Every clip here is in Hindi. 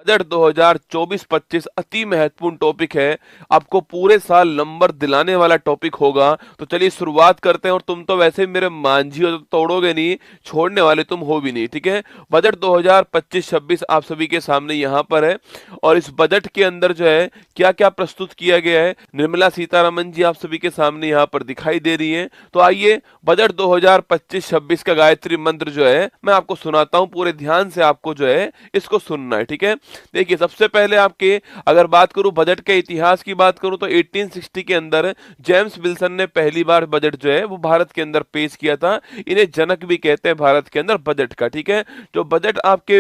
बजट 2024-25 अति महत्वपूर्ण टॉपिक है। आपको पूरे साल नंबर दिलाने वाला टॉपिक होगा। तो चलिए शुरुआत करते हैं। और तुम तो वैसे भी मेरे मांझी हो, तो तोड़ोगे नहीं, छोड़ने वाले तुम हो भी नहीं, ठीक है। बजट 2025-26 आप सभी के सामने यहाँ पर है। और इस बजट के अंदर जो है क्या क्या प्रस्तुत किया गया है, निर्मला सीतारमन जी आप सभी के सामने यहाँ पर दिखाई दे रही हैं। तो आइए बजट 2025-26 का गायत्री मंत्र जो है मैं आपको सुनाता हूँ। पूरे ध्यान से आपको जो है इसको सुनना है, ठीक है। देखिए सबसे पहले आपके अगर बात करूं बजट के इतिहास की बात करूं तो 1860 के अंदर जेम्स विल्सन ने पहली बार बजट जो है वो भारत के अंदर पेश किया था। इन्हें जनक भी कहते हैं भारत के अंदर बजट का, ठीक है। जो बजट आपके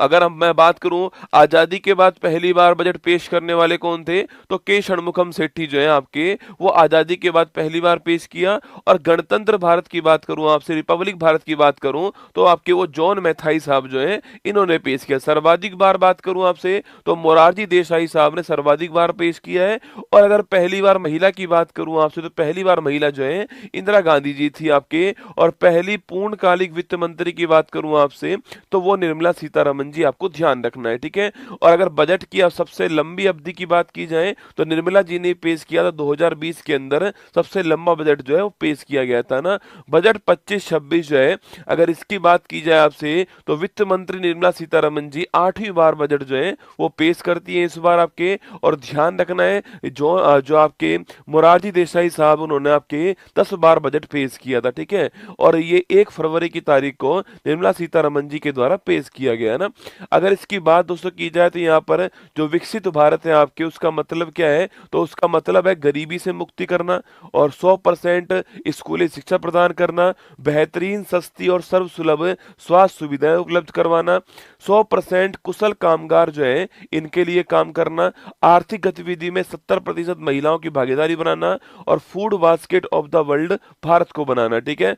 अगर मैं बात करूं आजादी के बाद पहली बार बजट पेश करने वाले कौन थे, तो के षणमुखम सेठी जो है आपके, वो आजादी के बाद पहली बार पेश किया। और गणतंत्र भारत की बात करूं आपसे, रिपब्लिक भारत की बात करूं तो आपके वो जॉन मैथाई साहब जो है इन्होंने पेश किया। सर्वाधिक बार बात करूं आपसे तो मोरारजी देसाई साहब ने सर्वाधिक बार पेश किया है। और अगर पहली बार महिला की बात करूं आपसे तो पहली बार महिला जो है इंदिरा गांधी जी थी आपके। और पहली पूर्णकालिक वित्त मंत्री की बात करूं आपसे तो वो निर्मला सीतारमन जी, आपको ध्यान रखना है, ठीक है। और अगर बजट की अब सबसे लंबी अवधि की बात की जाए तो निर्मला जी ने पेश किया था 2020 के अंदर, सबसे लंबा बजट जो है वो पेश किया गया था ना। बजट 25-26 जो है अगर इसकी बात की जाए आपसे तो वित्त मंत्री निर्मला सीतारमन जी 8वीं बार बजट जो है वो पेश करती है इस बार आपके। और ध्यान रखना है जो आपके मोरारजी देसाई साहब उन्होंने आपके 10 बार बजट पेश किया था, ठीक है। और ये 1 फरवरी की तारीख को निर्मला सीतारमन जी के द्वारा पेश किया गया है ना। अगर इसकी बात दोस्तों की जाए तो यहाँ पर जो विकसित भारत है आपके, उसका मतलब क्या है, तो उसका मतलब है गरीबी से मुक्ति करना और 100% स्कूली शिक्षा प्रदान करना, बेहतरीन सस्ती और सर्वसुलभ स्वास्थ्य सुविधाएं उपलब्ध करवाना, 100% कुशल कामगार जो है इनके लिए काम करना, आर्थिक गतिविधि में 70% महिलाओं की भागीदारी बनाना और food basket of the world Bharat को बनाना, ठीक है।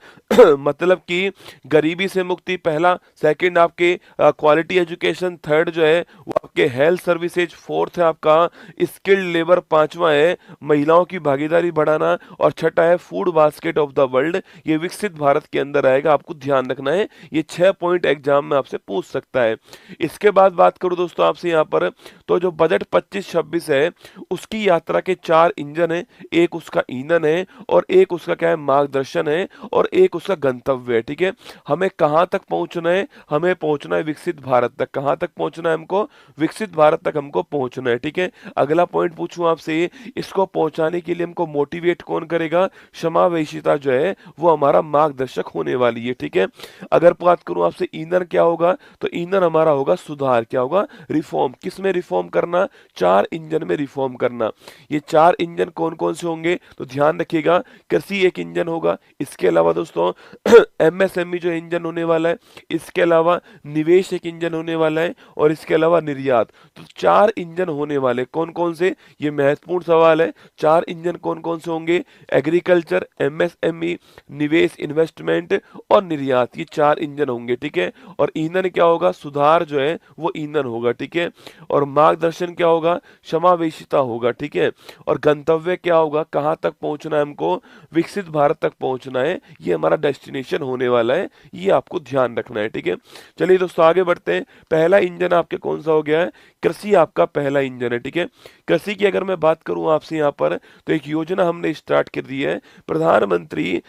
मतलब कि गरीबी से मुक्ति पहला, सेकंड आपके क्वालिटी एजुकेशन, थर्ड जो है वो आपके हेल्थ सर्विसेज, फोर्थ है आपका स्किल्ड लेबर, पांचवा है महिलाओं की भागीदारी बढ़ाना और छठा है food basket of the world. ये विकसित भारत के अंदर आएगा, आपको ध्यान रखना है। ये 6 पॉइंट एग्जाम में आपसे पूछ सकता है। इसके बाद बात करूं दोस्तों आपसे यहाँ पर, तो जो बजट 25-26 है उसकी यात्रा के 4 इंजन है। एक उसका ईंधन है और एक उसका क्या है मार्गदर्शन है और एक उसका गंतव्य है, ठीक है। हमें कहाँ तक पहुंचना है, हमें पहुंचना है विकसित भारत तक। कहाँ तक पहुंचना है हमको, विकसित भारत तक हमको पहुंचना है, ठीक है। अगला पॉइंट पूछूं आपसे, इसको पहुंचाने के लिए हमको मोटिवेट कौन करेगा, समावेशिता जो है वो हमारा मार्गदर्शक होने वाली है, ठीक है। अगर बात करूं आपसे ईंधन क्या होगा, तो ईंधन हमारा होगा सुधार, क्या होगा, रिफॉर्म। किस में रिफॉर्म करना, 4 इंजन में रिफॉर्म करना। ये 4 इंजन कौन कौन से होंगे, तो ध्यान रखिएगा, कृषि एक इंजन होगा। इसके अलावा दोस्तों एमएसएमई जो इंजन होने वाला है, इसके अलावा निवेश एक इंजन होने वाला है और इसके अलावा निर्यात। तो 4 इंजन होने वाले कौन कौन से, ये महत्वपूर्ण सवाल है। 4 इंजन कौन कौन से होंगे, एग्रीकल्चर, एमएसएमई, निवेश इन्वेस्टमेंट और निर्यात, ये 4 इंजन होंगे, ठीक है। और ईंधन क्या होगा, सुधार जो है वो ईंधन होगा, ठीक है। और मार्गदर्शन क्या होगा, समावेशिता होगा, ठीक है। और गंतव्य क्या होगा, कहाँ तक पहुंचना है हमको, विकसित भारत तक पहुंचना है, ये हमारा डेस्टिनेशन होने वाला है, ये आपको ध्यान रखना है, ठीक है। चलिए दोस्तों आगे बढ़ते हैं। पहला इंजन आपके कौन सा हो गया है, कृषि आपका पहला इंजन है, ठीक है। कृषि की अगर मैं बात करूं आपसे यहाँ पर, तो एक योजना हमने स्टार्ट कर दी है, प्रधानमंत्री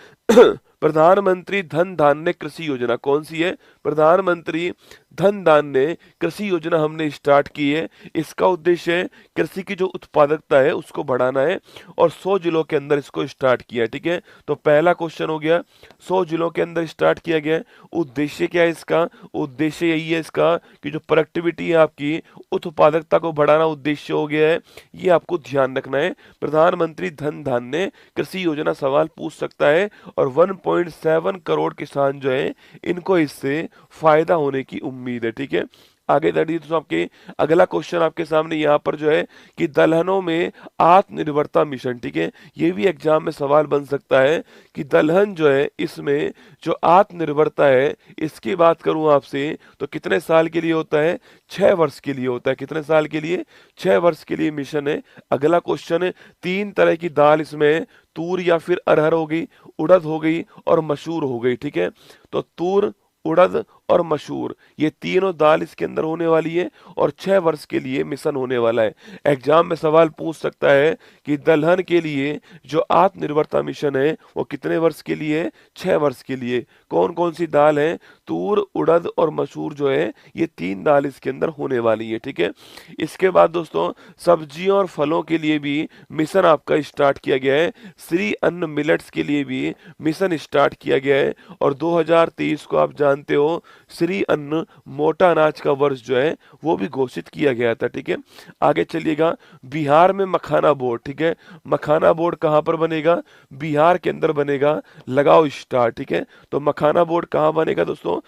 प्रधानमंत्री धन धान्य कृषि योजना। कौन सी है, प्रधानमंत्री धन धान्य कृषि योजना हमने स्टार्ट की है। इसका उद्देश्य है कृषि की जो उत्पादकता है उसको बढ़ाना है और 100 जिलों के अंदर इसको स्टार्ट किया है, ठीक है। तो पहला क्वेश्चन हो गया, 100 जिलों के अंदर स्टार्ट किया गया है। उद्देश्य क्या है इसका, उद्देश्य यही है इसका कि जो प्रोडक्टिविटी है आपकी, उत्पादकता को बढ़ाना उद्देश्य हो गया है, ये आपको ध्यान रखना है। प्रधानमंत्री धन धान्य कृषि योजना सवाल पूछ सकता है और 1.7 करोड़ किसान जो है इनको इससे फायदा होने की उम्मीद है, ठीक है। आगे बढ़िए तो आपके अगला क्वेश्चन आपके सामने यहाँ पर जो है कि दलहनों में आत्मनिर्भरता मिशन, ठीक है। ये भी एग्जाम में सवाल बन सकता है कि दलहन जो है इसमें जो आत्मनिर्भरता है, इसकी बात करूं आपसे तो कितने साल के लिए होता है, 6 वर्ष के लिए होता है। कितने साल के लिए, 6 वर्ष के लिए मिशन है। अगला क्वेश्चन है, 3 तरह की दाल इसमें, तूर या फिर अरहर हो गई, उड़द हो गई और मसूर हो गई, ठीक है। तो तूर, उड़द और मशहूर, ये तीनों दाल इसके अंदर होने वाली है और 6 वर्ष के लिए मिशन होने वाला है। एग्जाम में सवाल पूछ सकता है कि दलहन के लिए जो आत्मनिर्भरता मिशन है वो कितने वर्ष के लिए है? 6 वर्ष के लिए। कौन कौन सी दाल है? तूर, उड़द और मसूर जो है, ये 3 दाल इसके अंदर होने वाली है। ठीक है, इसके बाद दोस्तों सब्जियों और फलों के लिए भी मिशन आपका स्टार्ट किया गया है। श्री अन्न मिलेट्स के लिए भी मिशन स्टार्ट किया गया है और 2023 को आप जानते हो श्री अन्न मोटा अनाज का वर्ष जो है वो भी घोषित किया गया था। ठीक है, आगे चलिएगा। बिहार में मखाना बोर्ड, ठीक है, मखाना बोर्ड कहाँ पर बनेगा? बिहार के अंदर बनेगा। लगाओ स्टार। ठीक है, तो मखाना बोर्ड कहाँ बनेगा दोस्तों?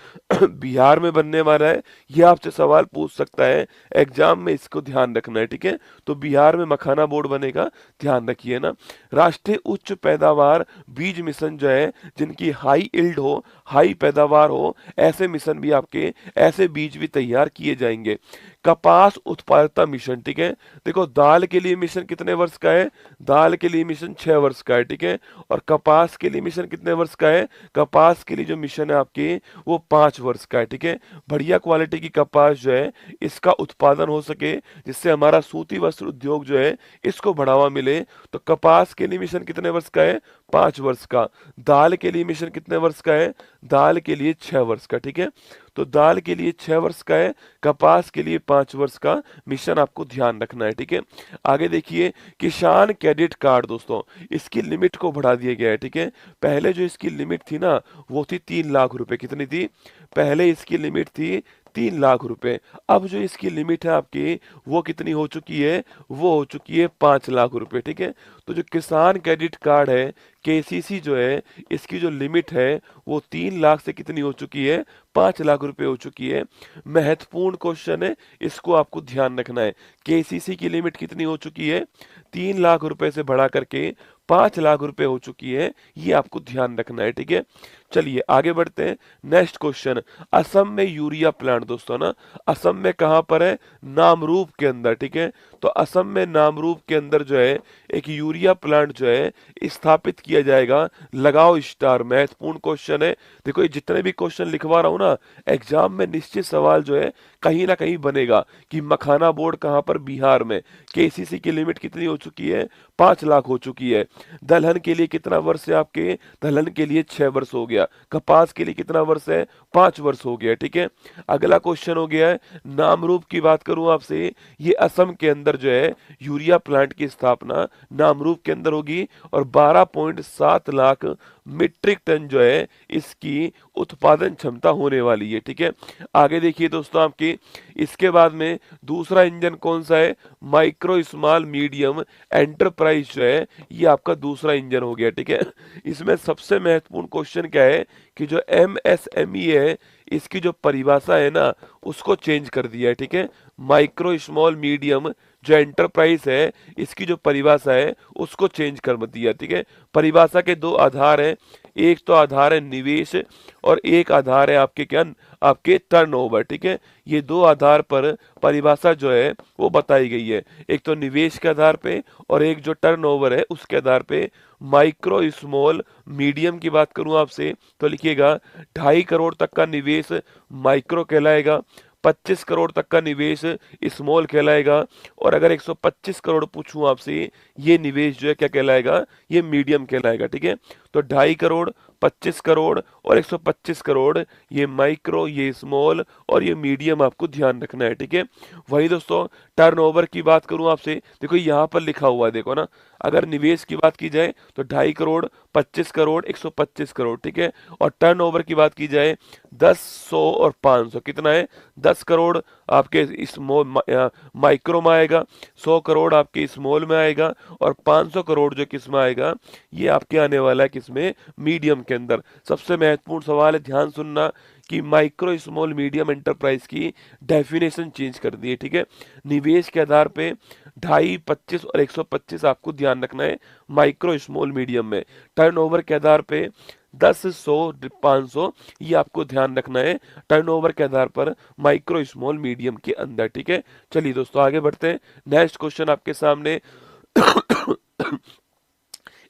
बिहार में बनने वाला है। ये आपसे सवाल पूछ सकता है एग्जाम में, इसको ध्यान रखना है। ठीक है, तो बिहार में मखाना बोर्ड बनेगा, ध्यान रखिए ना। राष्ट्रीय उच्च पैदावार बीज मिशन जो है, जिनकी हाई इल्ड हो, हाई पैदावार हो, ऐसे मिशन भी आपके, ऐसे बीज भी तैयार किए जाएंगे। कपास उत्पादकता मिशन, ठीक है, देखो दाल के लिए मिशन कितने वर्ष का है? दाल के लिए मिशन 6 वर्ष का है। ठीक है, और कपास के लिए मिशन कितने वर्ष का है? कपास के लिए जो मिशन है आपके वो 5 वर्ष का है। ठीक है, बढ़िया क्वालिटी की कपास जो है इसका उत्पादन हो सके, जिससे हमारा सूती वस्त्र उद्योग जो है इसको बढ़ावा मिले, तो कपास के लिए मिशन कितने वर्ष का है? 5 वर्ष का। दाल के लिए मिशन कितने वर्ष का है? दाल के लिए 6 वर्ष का। ठीक है, तो दाल के लिए 6 वर्ष का है, कपास के लिए 5 वर्ष का मिशन आपको ध्यान रखना है। ठीक है, आगे देखिए किसान क्रेडिट कार्ड दोस्तों, इसकी लिमिट को बढ़ा दिया गया है। ठीक है, पहले जो इसकी लिमिट थी ना वो थी 3 लाख रुपए। कितनी थी? पहले इसकी लिमिट थी 3 लाख रुपए। अब जो इसकी लिमिट है आपकी वो कितनी हो चुकी है? वो हो चुकी है 5 लाख रुपए। ठीक है, तो जो किसान क्रेडिट कार्ड है, केसीसी जो है, इसकी जो लिमिट है वो 3 लाख से कितनी हो चुकी है? 5 लाख रुपए हो चुकी है। महत्वपूर्ण क्वेश्चन है, इसको आपको ध्यान रखना है। केसीसी की लिमिट कितनी हो चुकी है? 3 लाख रुपए से बढ़ा करके 5 लाख रुपए हो चुकी है, ये आपको ध्यान रखना है। ठीक है, चलिए आगे बढ़ते हैं। नेक्स्ट क्वेश्चन, असम में यूरिया प्लांट दोस्तों ना, असम में कहां पर है? नामरूप के अंदर। ठीक है, तो असम में नामरूप के अंदर जो है एक यूरिया प्लांट जो है स्थापित किया जाएगा। लगाओ स्टार, महत्वपूर्ण क्वेश्चन है। देखो ये जितने भी क्वेश्चन लिखवा रहा हूं ना, एग्जाम में निश्चित सवाल जो है कहीं ना कहीं बनेगा कि मखाना बोर्ड कहां पर? बिहार में। केसीसी की लिमिट कितनी हो चुकी है? 5 लाख हो चुकी है। दलहन के लिए कितना वर्ष है आपके? दलहन के लिए 6 वर्ष हो गया। कपास के लिए कितना वर्ष है? 5 वर्ष हो गया। ठीक है, अगला क्वेश्चन हो गया है नामरूप की। बात करूं आपसे, ये असम के अंदर जो है यूरिया प्लांट की स्थापना नामरूप के अंदर होगी और 12.7 लाख मीट्रिक टन जो है इसकी उत्पादन क्षमता होने वाली है। ठीक है, आगे देखिए दोस्तों आपकी, इसके बाद में दूसरा इंजन कौन सा है? माइक्रो स्मॉल मीडियम एंटरप्राइज जो है ये आपका दूसरा इंजन हो गया। ठीक है, इसमें सबसे महत्वपूर्ण क्वेश्चन क्या है कि जो एमएसएमई है इसकी जो परिभाषा है ना उसको चेंज कर दिया है। ठीक है, माइक्रो स्मॉल मीडियम जो एंटरप्राइज है इसकी जो परिभाषा है उसको चेंज कर दिया। ठीक है, परिभाषा के 2 आधार हैं, एक तो आधार है निवेश और एक आधार है आपके क्या? आपके टर्नओवर। ठीक है, ये 2 आधार पर परिभाषा जो है वो बताई गई है, एक तो निवेश के आधार पे और एक जो टर्नओवर है उसके आधार पे। माइक्रो स्मॉल मीडियम की बात करूं आपसे तो लिखिएगा 2.5 करोड़ तक का निवेश माइक्रो कहलाएगा, 25 करोड़ तक का निवेश स्मॉल कहलाएगा, और अगर 125 करोड़ पूछूं आपसे, ये निवेश जो है क्या कहलाएगा? ये मीडियम कहलाएगा। ठीक है, तो 2.5 करोड़, 25 करोड़ और 125 करोड़, ये माइक्रो, ये स्मॉल और ये मीडियम आपको ध्यान रखना है। ठीक है, वही दोस्तों टर्नओवर की बात करूं आपसे, देखो यहाँ पर लिखा हुआ है, देखो ना, अगर निवेश की बात की जाए तो 2.5 करोड़, 25 करोड़, 125 करोड़। ठीक है, और टर्नओवर की बात की जाए 10, 100 और 500, कितना है? 10 करोड़ आपके स्मॉल माइक्रो में आएगा, 100 करोड़ आपके स्मॉल में आएगा और 500 करोड़ जो किस में आएगा? ये आपके आने वाला है किसमें? मीडियम के अंदर। सबसे महत्वपूर्ण सवाल है, ध्यान सुनना, कि माइक्रो स्मॉल मीडियम एंटरप्राइज की डेफिनेशन चेंज कर दी है। ठीक है, निवेश के आधार पे 2.5, 25 और 125 आपको ध्यान रखना है माइक्रो स्मॉल मीडियम में। टर्नओवर के आधार पे 10, 100, 500, ये आपको ध्यान रखना है टर्नओवर के आधार पर माइक्रो स्मॉल मीडियम के अंदर। ठीक है, चलिए दोस्तों आगे बढ़ते हैं। नेक्स्ट क्वेश्चन आपके सामने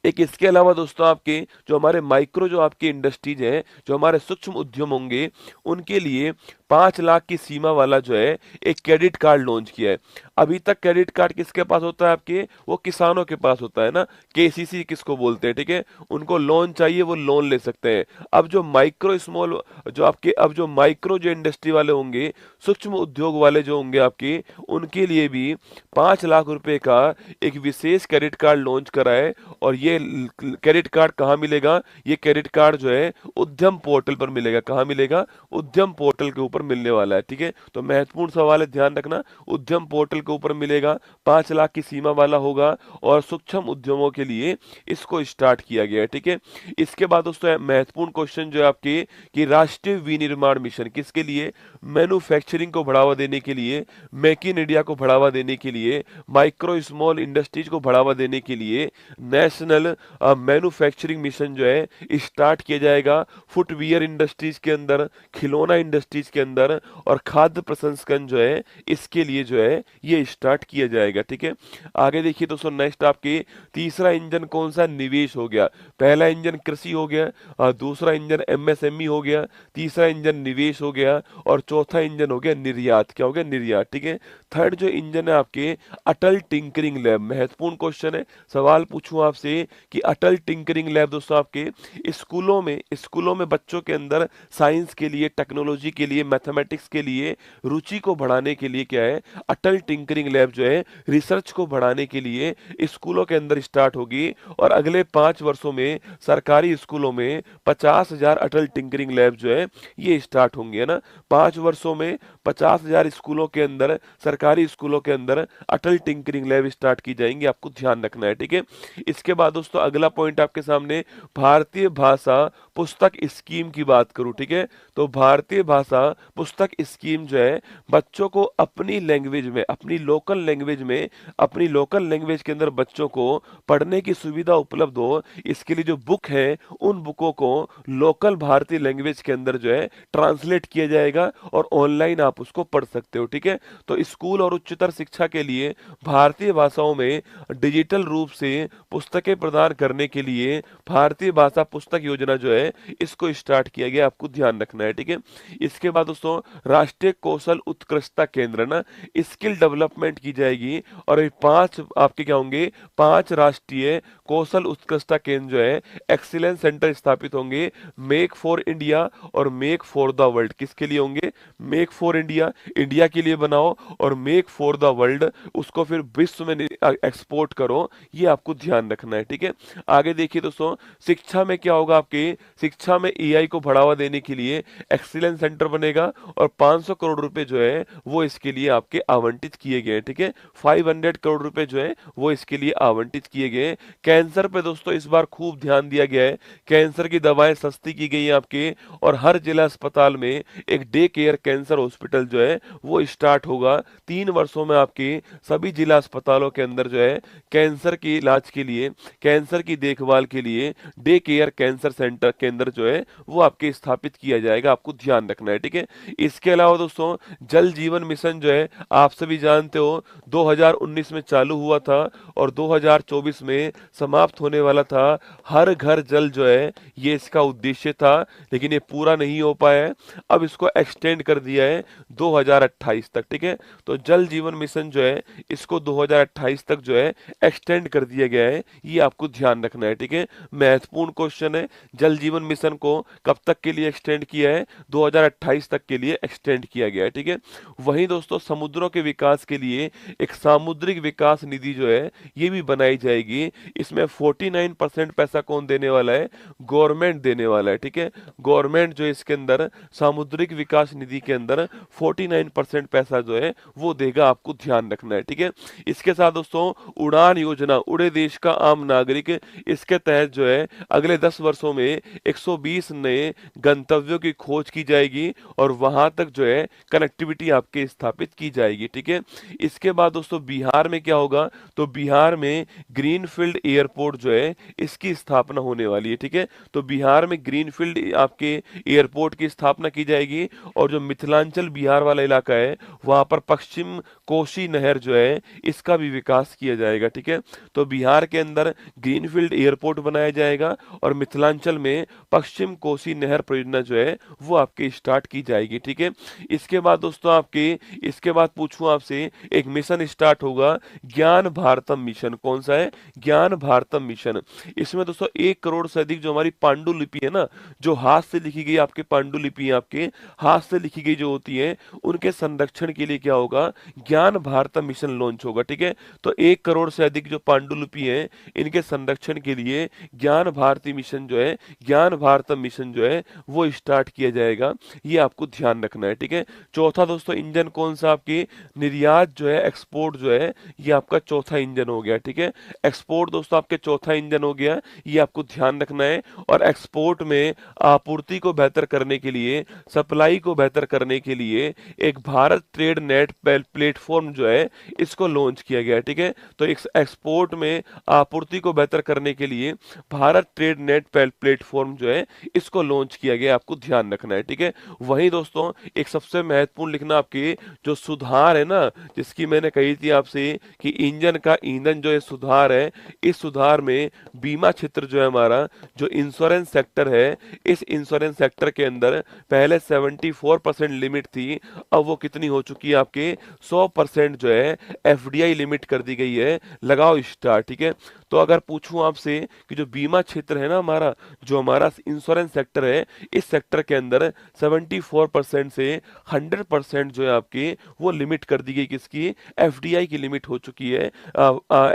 एक इसके अलावा दोस्तों आपके जो हमारे माइक्रो जो आपकी इंडस्ट्रीज हैं, जो हमारे सूक्ष्म उद्यम होंगे, उनके लिए 5 लाख की सीमा वाला जो है एक क्रेडिट कार्ड लॉन्च किया है। अभी तक क्रेडिट कार्ड किसके पास होता है आपके, वो किसानों के पास होता है ना, केसीसी किसको बोलते हैं, ठीक है। उनको लोन चाहिए, वो लोन ले सकते हैं। अब जो माइक्रो स्मॉल जो आपके अब जो माइक्रो जो इंडस्ट्री वाले होंगे, सूक्ष्म उद्योग वाले जो होंगे आपके, उनके लिए भी 5 लाख रुपए का एक विशेष क्रेडिट कार्ड लॉन्च करा है। और ये क्रेडिट कार्ड कहाँ मिलेगा, ये क्रेडिट कार्ड जो है उद्यम पोर्टल पर मिलेगा। कहाँ मिलेगा, उद्यम पोर्टल के ऊपर मिलने वाला है, ठीक है। तो महत्वपूर्ण सवाल है, ध्यान रखना, उद्यम पोर्टल के ऊपर मिलेगा, 5 लाख की सीमा वाला होगा और सूक्ष्म उद्यमों के लिए इसको स्टार्ट किया गया है, ठीक है। इसके बाद दोस्तों महत्वपूर्ण क्वेश्चन जो है आपके कि राष्ट्रीय विनिर्माण मिशन किसके लिए, मैन्युफैक्चरिंग को बढ़ावा देने के लिए, मेक इन इंडिया को बढ़ावा देने के लिए, माइक्रो स्मॉल इंडस्ट्रीज को बढ़ावा देने के लिए नेशनल मैन्युफैक्चरिंग मिशन जो है स्टार्ट किया जाएगा। फुटवियर इंडस्ट्रीज के अंदर, खिलौना इंडस्ट्रीज के अंदर और खाद्य प्रसंस्करण जो है इसके लिए जो है ये स्टार्ट किया जाएगा, ठीक है। आगे देखिए दोस्तों, नेक्स्ट आपके तीसरा इंजन कौन सा, निवेश हो गया। पहला इंजन कृषि हो गया, दूसरा इंजन एमएसएमई हो गया, तीसरा इंजन निवेश हो गया और चौथा इंजन हो गया निर्यात। क्या हो गया, निर्यात, ठीक है। थर्ड जो इंजन है आपके अटल टिंकरिंग लैब। महत्वपूर्ण क्वेश्चन है, सवाल पूछूं आपसे कि अटल टिंकरिंग लैब दोस्तों आपके स्कूलों में बच्चों के अंदर साइंस के लिए, टेक्नोलॉजी के लिए, मैथमेटिक्स के लिए रुचि को बढ़ाने के लिए क्या है, अटल टिंकरिंग लैब जो है रिसर्च को बढ़ाने के लिए स्कूलों के अंदर स्टार्ट होगी। और अगले 5 वर्षों में सरकारी स्कूलों में 50,000 अटल टिंकरिंग लैब जो है ये स्टार्ट होंगे, है ना। 5 वर्षों में 50,000 स्कूलों के अंदर, सरकारी स्कूलों के अंदर अटल टिंकरिंग लैब स्टार्ट की जाएंगी, आपको ध्यान रखना है, ठीक है। इसके बाद दोस्तों अगला पॉइंट आपके सामने भारतीय भाषा पुस्तक स्कीम की बात करूं, ठीक है। तो भारतीय भाषा पुस्तक स्कीम जो है बच्चों को अपनी लैंग्वेज में, अपनी लोकल लैंग्वेज में, अपनी लोकल लैंग्वेज के अंदर बच्चों को पढ़ने की सुविधा उपलब्ध हो, इसके लिए जो बुक है उन बुकों को लोकल भारतीय लैंग्वेज के अंदर जो है ट्रांसलेट किया जाएगा और ऑनलाइन आप उसको पढ़ सकते हो, ठीक है। तो स्कूल और उच्चतर शिक्षा के लिए भारतीय भाषाओं में डिजिटल रूप से पुस्तकें प्रदान करने के लिए भारतीय भाषा पुस्तक योजना जो है इसको स्टार्ट किया गया, आपको ध्यान रखना है, ठीक है। इसके बाद दोस्तों राष्ट्रीय कौशल उत्कृष्टता केंद्र ना, स्किल डेवलपमेंट की जाएगी और ये 5 आपके क्या होंगे, 5 राष्ट्रीय कौशल उत्कृष्टता केंद्र जो है एक्सीलेंस सेंटर स्थापित होंगे। मेक फॉर इंडिया और मेक फॉर द वर्ल्ड किसके लिए होंगे, मेक फॉर इंडिया, इंडिया के लिए बनाओ, और मेक फॉर द वर्ल्ड उसको फिर विश्व में एक्सपोर्ट करो, ये आपको ध्यान रखना है, ठीक है। आगे देखिए दोस्तों, शिक्षा में क्या होगा, आपके शिक्षा में एआई को बढ़ावा देने के लिए एक्सीलेंस सेंटर बनेगा और 500 करोड़ रुपए जो है वो इसके लिए आपके आवंटित किए गए हैं, ठीक है। 500 करोड़ रुपए जो है वो इसके लिए आवंटित किए गए। कैंसर पे दोस्तों इस बार खूब ध्यान दिया गया है, कैंसर की दवाएं सस्ती की गई हैं आपके, और हर जिला अस्पताल में एक डे केयर कैंसर हॉस्पिटल जो है वो स्टार्ट होगा। 3 वर्षों में आपके सभी जिला अस्पतालों के अंदर जो है कैंसर के इलाज के लिए, कैंसर की देखभाल के लिए डे केयर कैंसर सेंटर केंद्र जो है वो आपके स्थापित किया जाएगा, आपको ध्यान रखना है, ठीक है। इसके अलावा दोस्तों जल जीवन मिशन जो है आप सभी जानते हो 2019 में चालू हुआ था और 2024 में समाप्त होने वाला था। हर घर जल जो है ये इसका उद्देश्य था, लेकिन ये पूरा नहीं हो पाया है। अब इसको एक्सटेंड कर दिया है 2028 तक, ठीक है। तो जल जीवन मिशन जो है इसको 2028 तक जो है एक्सटेंड कर दिया गया है, ये आपको ध्यान रखना है, ठीक है। महत्वपूर्ण क्वेश्चन है, जल जीवन मिशन को कब तक के लिए एक्सटेंड किया है, 2028 तक के लिए एक्सटेंड किया गया है, ठीक है। वहीं दोस्तों समुद्रों के विकास के लिए एक सामुद्रिक विकास निधि जो है ये भी बनाई जाएगी। इसमें 49% पैसा कौन देने वाला है, गवर्नमेंट देने वाला है, ठीक है। गवर्नमेंट जो इसके अंदर सामुद्रिक विकास निधि के अंदर 49% पैसा जो है वो देगा, आपको ध्यान रखना है, ठीक है। इसके साथ दोस्तों उड़ान योजना, उड़े देश का आम नागरिक, इसके तहत जो है अगले 10 वर्षों में 120 नए गंतव्यों की खोज की जाएगी और और वहां तक जो है कनेक्टिविटी आपके स्थापित की जाएगी। ठीक है, इसके बाद दोस्तों बिहार में क्या होगा, तो बिहार में ग्रीनफील्ड एयरपोर्ट जो है इसकी स्थापना होने वाली है। ठीक है, तो बिहार में ग्रीनफील्ड आपके एयरपोर्ट की स्थापना की जाएगी। और जो मिथिलांचल बिहार वाला इलाका है वहां पर पश्चिम कोसी नहर जो है इसका भी विकास किया जाएगा। ठीक है, तो बिहार के अंदर ग्रीनफील्ड एयरपोर्ट बनाया जाएगा और मिथिलांचल में पश्चिम कोसी नहर परियोजना जो है वो आपके स्टार्ट की जाएगी। ठीक है, इसके बाद दोस्तों आपके, इसके बाद पूछूं आपसे, एक मिशन स्टार्ट होगा, ज्ञान भारतम मिशन। कौन सा है? ज्ञान भारतम मिशन। इसमें दोस्तों 1 करोड़ से अधिक जो हमारी पांडुलिपि है ना, जो हाथ से लिखी गई आपके पांडुलिपि, आपके हाथ से लिखी गई जो होती है, उनके संरक्षण के लिए क्या होगा, ज्ञान भारतम मिशन लॉन्च होगा। ठीक है, तो 1 करोड़ से अधिक जो पांडुलिपि है इनके संरक्षण के लिए ज्ञान भारती मिशन जो है, ज्ञान भारतम मिशन जो है वो स्टार्ट किया जाएगा। ये आपको ध्यान रखना है। ठीक है, चौथा दोस्तों इंजन कौन सा, आपकी निर्यात जो है, एक्सपोर्ट जो है, ये आपका चौथा इंजन हो गया। ठीक है, एक्सपोर्ट दोस्तों आपके चौथा इंजन हो गया, ये आपको ध्यान रखना है। और एक्सपोर्ट में आपूर्ति को बेहतर करने के लिए, सप्लाई को बेहतर करने के लिए एक भारत ट्रेड नेट प्लेटफॉर्म जो है इसको लॉन्च किया गया है। ठीक है, तो एक्सपोर्ट में आपूर्ति को बेहतर करने के लिए भारत ट्रेड नेट प्लेटफॉर्म जो है इसको लॉन्च किया गया, आपको ध्यान रखना है। ठीक है, वहीं दोस्तों एक सबसे महत्वपूर्ण लिखना, आपके जो सुधार है ना, जिसकी मैंने कही थी आपसे कि इंजन का ईंधन जो है सुधार है, इस सुधार में बीमा क्षेत्र जो है हमारा, जो इंश्योरेंस सेक्टर है, इस इंश्योरेंस सेक्टर के अंदर पहले 74% लिमिट थी, अब वो कितनी हो चुकी है आपके 100% जो है एफडीआई लिमिट कर दी गई है। लगाओ स्टार। ठीक है, तो अगर पूछूं आपसे कि जो बीमा क्षेत्र है ना हमारा, जो हमारा इंश्योरेंस सेक्टर है, इस सेक्टर के अंदर 74% से 100% जो है आपकी वो लिमिट कर दी गई, किसकी? एफडीआई की लिमिट हो चुकी है।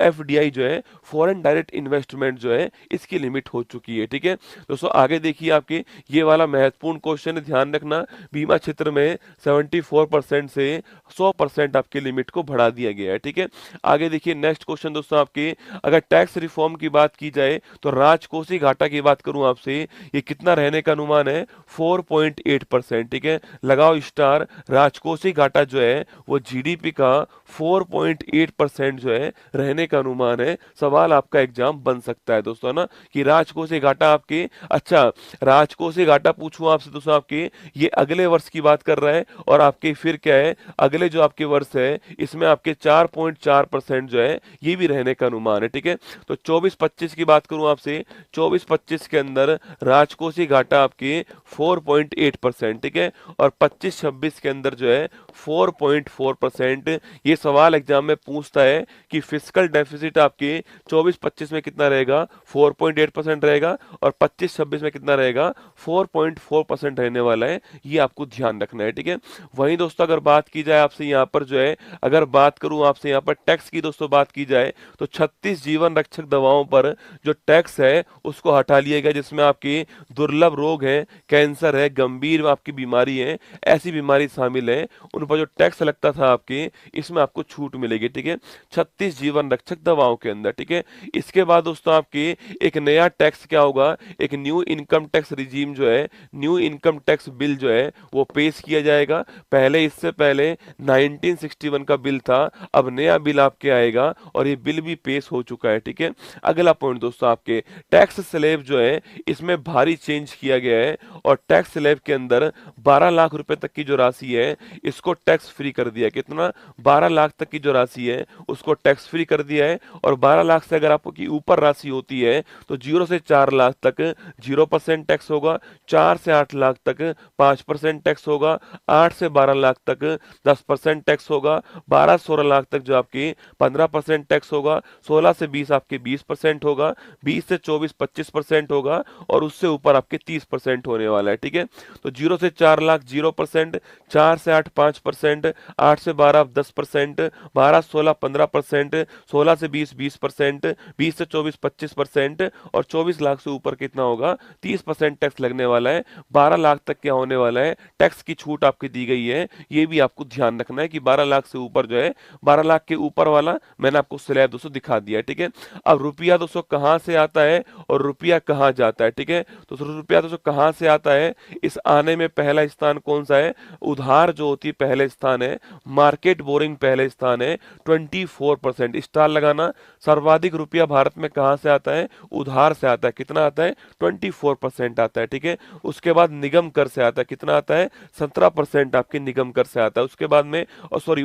एफडीआई जो है फॉरेन डायरेक्ट इन्वेस्टमेंट जो है इसकी लिमिट हो चुकी है। ठीक है, दोस्तों आगे देखिए, आपके ये वाला महत्वपूर्ण क्वेश्चन है, ध्यान रखना। बीमा क्षेत्र में 74% से 100% आपके लिमिट को बढ़ा दिया गया है। ठीक है, आगे देखिए नेक्स्ट क्वेश्चन दोस्तों आपके, अगर टैक्स रिफॉर्म की बात की जाए तो राजकोषीय घाटा की बात करूं आपसे, ये कितना रहने का अनुमान है? 4.8%। ठीक है, लगाओ स्टार। राजकोषीय घाटा जो है वो जीडीपी का 4.8% जो है रहने का अनुमान है। सवाल आपका एग्जाम बन सकता है दोस्तों, है ना, कि राजकोषीय घाटा आपके, अच्छा राजकोषीय घाटा पूछूं आपसे दोस्तों, आपके ये अगले वर्ष की बात कर रहा है और आपके फिर क्या है, अगले जो आपके वर्ष है इसमें आपके 4.4% जो है ये भी रहने का अनुमान है। ठीक है, तो 24-25 की बात करूं आपसे, 24-25 के अंदर राजकोषीय घाटा आपके 4.8%। ठीक है, और 25-26 के अंदर जो है 4.4%। ये सवाल एग्जाम में पूछता है कि फिस्कल डेफिसिट आपके 24-25 में कितना रहेगा? 4.8% रहेगा, और 25-26 में कितना रहेगा? 4.4% रहने वाला है। ये आपको ध्यान रखना है। ठीक है, वहीं दोस्तों अगर बात की जाए आपसे यहाँ पर जो है, अगर बात करूं आपसे यहाँ पर टैक्स की दोस्तों बात की जाए तो 36 जीवन रक्षक दवाओं पर जो टैक्स है उसको हटा लिया गया, जिसमें आपके दुर्लभ रोग है, कैंसर है, गंभीर आपकी बीमारी है, ऐसी बीमारी शामिल है, उन पर जो टैक्स लगता था आपके, इसमें आपको छूट मिलेगी। ठीक है, 36 जीवन रक्षक दवाओं के अंदर। ठीक है, इसके बाद दोस्तों आपके एक नया टैक्स क्या होगा, एक न्यू इनकम टैक्स रिजीम जो है, न्यू इनकम टैक्स बिल जो है वो पेश किया जाएगा। पहले, इससे पहले 1961 का बिल था, अब नया बिल आपके आएगा और ये बिल भी पेश हो चुका है। ठीक है, अगला पॉइंट दोस्तों आपके टैक्स स्लैब जो है इसमें भारी चेंज किया गया है, और टैक्स स्लैब के अंदर 12 लाख रुपए तक की जो राशि है इसको टैक्स फ्री कर दिया। कितना? 12 लाख तक की जो राशि है उसको टैक्स फ्री कर दिया है। और 12 लाख से अगर आपकी ऊपर राशि होती है तो 0 से 4 लाख तक 0% टैक्स होगा, 4 से 8 लाख तक 5% टैक्स होगा, 8 से 12 लाख तक 10% टैक्स होगा, 12-16 लाख तक जो आपकी 15% टैक्स होगा, 16 से 20 आपके 20% होगा, 20 से 24 25% होगा, और उससे ऊपर आपके 30% होने वाला है। ठीक है, तो 0 से 4 लाख 0%, 4 से 8 5%, 8 से 12 10%, 12-16 15%, 16 से 20 20%, 20 से 24 25%, और 24 लाख से ऊपर कितना होगा? 30% टैक्स लगने वाला है। 12 लाख तक क्या होने वाला है? टैक्स की छूट आपकी दी गई है। ये भी आपको ध्यान रखना है कि 12 लाख से ऊपर जो है, 12 लाख के ऊपर वाला मैंने आपको स्लैब दोस्तों दिखा दिया है। ठीक है, अब रुपया दोस्तों कहाँ से आता है और रुपया कहाँ जाता है, ठीक है। तो रुपया दोस्तों कहाँ से आता है, इस आने में पहला स्थान कौन सा है, उधार जो होती है पहले स्थान है, मार्केट बोरिंग पहले स्थान है 24%, स्टार लगाना। सर्वाधिक रुपया भारत में कहाँ से आता है, उधार से आता है, कितना आता है 24% आता है, ठीक है। उसके बाद निगम कर से आता है, कितना आता है 17% आपके निगम कर से आता है। उसके बाद में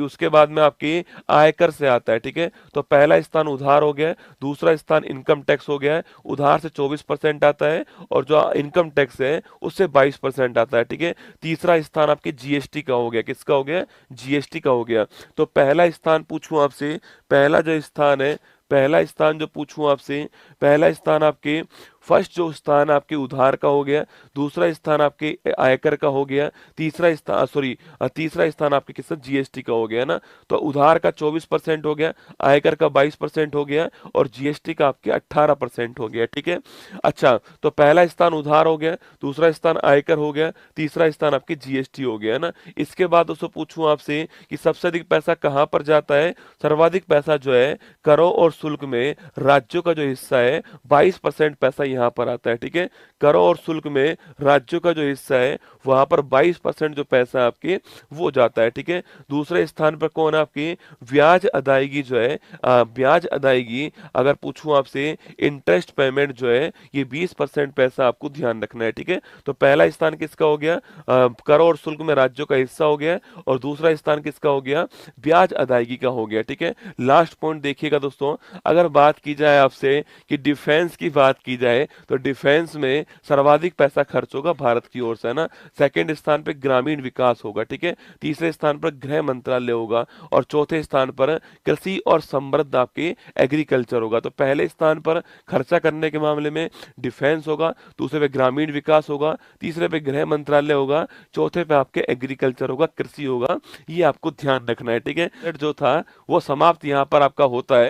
उसके बाद में आपकी आयकर से आता है, ठीक है। तो पहला स्थान उधार हो गया है, दूसरा स्थान इनकम टैक्स हो गया है, उधार से 24% आता है और जो इनकम टैक्स है उससे 22% आता है, ठीक है। तीसरा स्थान आपके जीएसटी का हो गया, किसका हो गया, जीएसटी का हो गया। तो पहला स्थान पूछूं आपसे, पहला जो स्थान है, पहला स्थान जो पूछूं आपसे, पहला स्थान आपके फर्स्ट जो स्थान आपके उधार का हो गया, दूसरा स्थान आपके आयकर का हो गया, तीसरा स्थान आपके किसका, जीएसटी का हो गया ना। तो उधार का 24% हो गया, आयकर का 22% हो गया और जीएसटी का आपके 18% हो गया, ठीक है। अच्छा, तो पहला स्थान उधार हो गया, दूसरा स्थान आयकर हो गया, तीसरा स्थान आपके जीएसटी हो गया ना। इसके बाद दोस्तों पूछूं आपसे कि सबसे अधिक पैसा कहाँ पर जाता है, सर्वाधिक पैसा जो है करों और शुल्क में राज्यों का जो हिस्सा है 22% पैसा यहाँ पर आता है, ठीक है। करों और शुल्क में राज्यों का जो हिस्सा है वहां पर 22% जो पैसा आपके वो जाता है, ठीक है। दूसरे स्थान पर कौन है आपकी, ब्याज अदायगी जो है, ब्याज अदायगी अगर पूछूं आपसे, इंटरेस्ट पेमेंट जो है ये 20% पैसा आपको ध्यान रखना है, ठीक है। तो पहला स्थान किसका हो गया, करों और शुल्क में राज्यों का हिस्सा हो गया और दूसरा स्थान किसका हो गया, ब्याज अदायगी का हो गया, ठीक है। लास्ट पॉइंट देखिएगा दोस्तों, अगर बात की जाए आपसे कि डिफेंस की बात की जाए तो डिफेंस में सर्वाधिक पैसा खर्च होगा भारत की ओर से, है ना। सेकंड स्थान पे ग्रामीण विकास होगा, ठीक है। तीसरे स्थान पर गृह मंत्रालय होगा और चौथे स्थान पर कृषि और समृद्ध आपके एग्रीकल्चर होगा। तो पहले स्थान पर खर्चा करने के मामले में डिफेंस होगा, दूसरे पे ग्रामीण विकास होगा, तीसरे पे गृह मंत्रालय होगा, चौथे पे आपके एग्रीकल्चर होगा, कृषि होगा। ये आपको ध्यान रखना है, ठीक है। जो था वो समाप्त यहाँ पर आपका होता है।